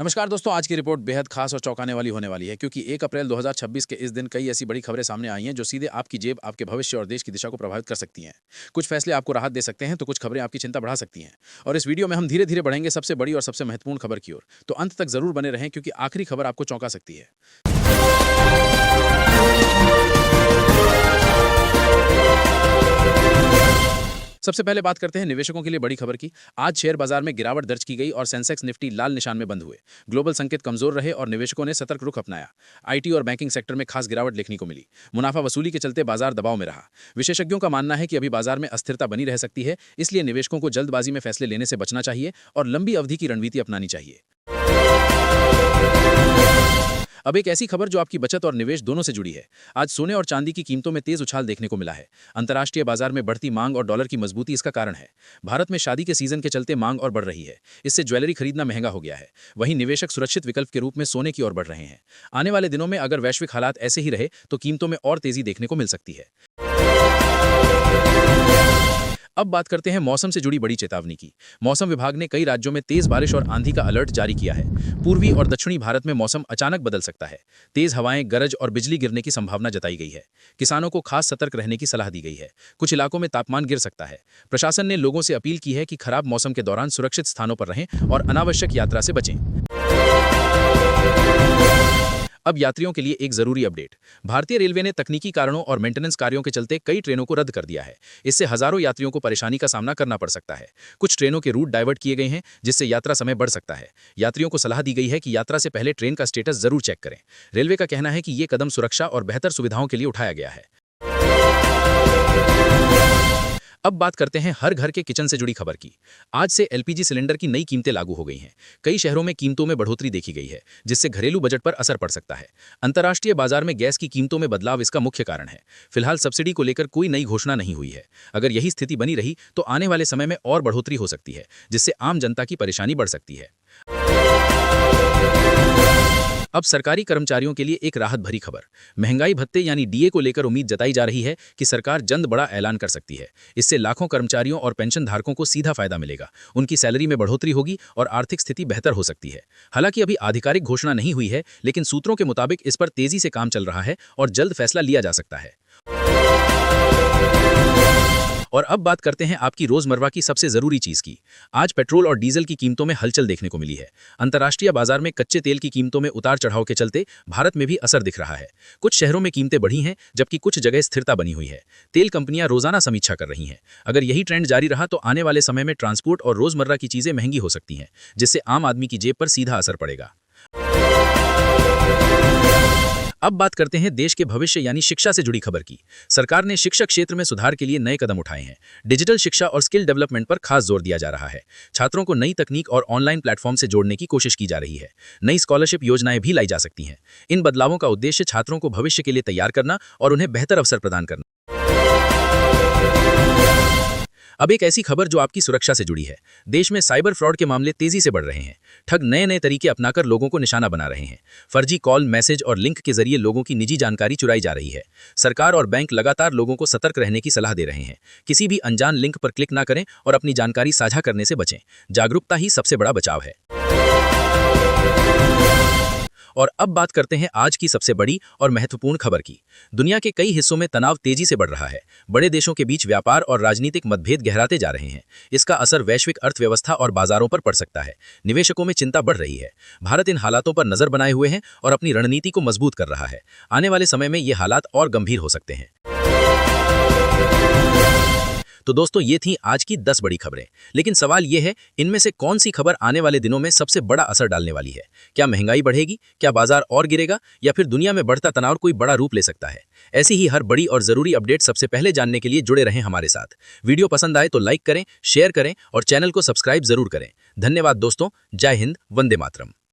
नमस्कार दोस्तों, आज की रिपोर्ट बेहद खास और चौंकाने वाली होने वाली है क्योंकि 1 अप्रैल 2026 के इस दिन कई ऐसी बड़ी खबरें सामने आई हैं जो सीधे आपकी जेब, आपके भविष्य और देश की दिशा को प्रभावित कर सकती हैं। कुछ फैसले आपको राहत दे सकते हैं तो कुछ खबरें आपकी चिंता बढ़ा सकती हैं। और इस वीडियो में हम धीरे-धीरे बढ़ेंगे सबसे बड़ी और सबसे महत्वपूर्ण खबर की ओर। तो अंत तक जरूर बने रहें क्योंकि आखिरी खबर आपको चौंका सकती है। सबसे पहले बात करते हैं निवेशकों के लिए बड़ी खबर की। आज शेयर बाजार में गिरावट दर्ज की गई और सेंसेक्स निफ्टी लाल निशान में बंद हुए। ग्लोबल संकेत कमजोर रहे और निवेशकों ने सतर्क रुख अपनाया। आईटी और बैंकिंग सेक्टर में खास गिरावट देखने को मिली। मुनाफा वसूली के चलते बाजार दबाव में रहा। विशेषज्ञों का मानना है कि अभी बाजार में अस्थिरता बनी रह सकती है, इसलिए निवेशकों को जल्दबाजी में फैसले लेने से बचना चाहिए और लंबी अवधि की रणनीति अपनानी चाहिए। अब एक ऐसी खबर जो आपकी बचत और निवेश दोनों से जुड़ी है। आज सोने और चांदी की कीमतों में तेज उछाल देखने को मिला है। अंतर्राष्ट्रीय बाजार में बढ़ती मांग और डॉलर की मजबूती इसका कारण है। भारत में शादी के सीजन के चलते मांग और बढ़ रही है। इससे ज्वेलरी खरीदना महंगा हो गया है। वहीं निवेशक सुरक्षित विकल्प के रूप में सोने की ओर बढ़ रहे हैं। आने वाले दिनों में अगर वैश्विक हालात ऐसे ही रहे तो कीमतों में और तेजी देखने को मिल सकती है। अब बात करते हैं मौसम से जुड़ी बड़ी चेतावनी की। मौसम विभाग ने कई राज्यों में तेज बारिश और आंधी का अलर्ट जारी किया है। पूर्वी और दक्षिणी भारत में मौसम अचानक बदल सकता है। तेज हवाएं, गरज और बिजली गिरने की संभावना जताई गई है। किसानों को खास सतर्क रहने की सलाह दी गई है। कुछ इलाकों में तापमान गिर सकता है। प्रशासन ने लोगों से अपील की है कि खराब मौसम के दौरान सुरक्षित स्थानों पर रहें और अनावश्यक यात्रा से बचें। अब यात्रियों के लिए एक जरूरी अपडेट। भारतीय रेलवे ने तकनीकी कारणों और मेंटेनेंस कार्यों के चलते कई ट्रेनों को रद्द कर दिया है। इससे हजारों यात्रियों को परेशानी का सामना करना पड़ सकता है। कुछ ट्रेनों के रूट डाइवर्ट किए गए हैं, जिससे यात्रा समय बढ़ सकता है। यात्रियों को सलाह दी गई है कि यात्रा से पहले ट्रेन का स्टेटस जरूर चेक करें। रेलवे का कहना है कि ये कदम सुरक्षा और बेहतर सुविधाओं के लिए उठाया गया है। अब बात करते हैं हर घर के किचन से जुड़ी खबर की। आज से एलपीजी सिलेंडर की नई कीमतें लागू हो गई हैं। कई शहरों में कीमतों में बढ़ोतरी देखी गई है, जिससे घरेलू बजट पर असर पड़ सकता है। अंतर्राष्ट्रीय बाजार में गैस की कीमतों में बदलाव इसका मुख्य कारण है। फिलहाल सब्सिडी को लेकर कोई नई घोषणा नहीं हुई है। अगर यही स्थिति बनी रही तो आने वाले समय में और बढ़ोतरी हो सकती है, जिससे आम जनता की परेशानी बढ़ सकती है। अब सरकारी कर्मचारियों के लिए एक राहत भरी खबर। महंगाई भत्ते यानी डीए को लेकर उम्मीद जताई जा रही है कि सरकार जल्द बड़ा ऐलान कर सकती है। इससे लाखों कर्मचारियों और पेंशन धारकों को सीधा फायदा मिलेगा। उनकी सैलरी में बढ़ोतरी होगी और आर्थिक स्थिति बेहतर हो सकती है। हालांकि अभी आधिकारिक घोषणा नहीं हुई है, लेकिन सूत्रों के मुताबिक इस पर तेजी से काम चल रहा है और जल्द फैसला लिया जा सकता है। और अब बात करते हैं आपकी रोजमर्रा की सबसे जरूरी चीज की। आज पेट्रोल और डीजल की कीमतों में हलचल देखने को मिली है। अंतर्राष्ट्रीय बाजार में कच्चे तेल की कीमतों में उतार चढ़ाव के चलते भारत में भी असर दिख रहा है। कुछ शहरों में कीमतें बढ़ी हैं, जबकि कुछ जगह स्थिरता बनी हुई है। तेल कंपनियां रोजाना समीक्षा कर रही हैं। अगर यही ट्रेंड जारी रहा तो आने वाले समय में ट्रांसपोर्ट और रोजमर्रा की चीजें महंगी हो सकती हैं, जिससे आम आदमी की जेब पर सीधा असर पड़ेगा। अब बात करते हैं देश के भविष्य यानी शिक्षा से जुड़ी खबर की। सरकार ने शिक्षा क्षेत्र में सुधार के लिए नए कदम उठाए हैं। डिजिटल शिक्षा और स्किल डेवलपमेंट पर खास जोर दिया जा रहा है। छात्रों को नई तकनीक और ऑनलाइन प्लेटफॉर्म से जोड़ने की कोशिश की जा रही है। नई स्कॉलरशिप योजनाएं भी लाई जा सकती हैं। इन बदलावों का उद्देश्य छात्रों को भविष्य के लिए तैयार करना और उन्हें बेहतर अवसर प्रदान करना। अब एक ऐसी खबर जो आपकी सुरक्षा से जुड़ी है। देश में साइबर फ्रॉड के मामले तेजी से बढ़ रहे हैं। ठग नए नए तरीके अपनाकर लोगों को निशाना बना रहे हैं। फर्जी कॉल, मैसेज और लिंक के जरिए लोगों की निजी जानकारी चुराई जा रही है। सरकार और बैंक लगातार लोगों को सतर्क रहने की सलाह दे रहे हैं। किसी भी अनजान लिंक पर क्लिक ना करें और अपनी जानकारी साझा करने से बचें। जागरूकता ही सबसे बड़ा बचाव है। और अब बात करते हैं आज की सबसे बड़ी और महत्वपूर्ण खबर की। दुनिया के कई हिस्सों में तनाव तेजी से बढ़ रहा है। बड़े देशों के बीच व्यापार और राजनीतिक मतभेद गहराते जा रहे हैं। इसका असर वैश्विक अर्थव्यवस्था और बाजारों पर पड़ सकता है। निवेशकों में चिंता बढ़ रही है। भारत इन हालातों पर नजर बनाए हुए है और अपनी रणनीति को मजबूत कर रहा है। आने वाले समय में ये हालात और गंभीर हो सकते हैं। तो दोस्तों, ये थी आज की 10 बड़ी खबरें। लेकिन सवाल ये है, इनमें से कौन सी खबर आने वाले दिनों में सबसे बड़ा असर डालने वाली है? क्या महंगाई बढ़ेगी? क्या बाजार और गिरेगा? या फिर दुनिया में बढ़ता तनाव कोई बड़ा रूप ले सकता है? ऐसी ही हर बड़ी और जरूरी अपडेट सबसे पहले जानने के लिए जुड़े रहें हमारे साथ। वीडियो पसंद आए तो लाइक करें, शेयर करें और चैनल को सब्सक्राइब जरूर करें। धन्यवाद दोस्तों। जय हिंद, वंदे मातरम।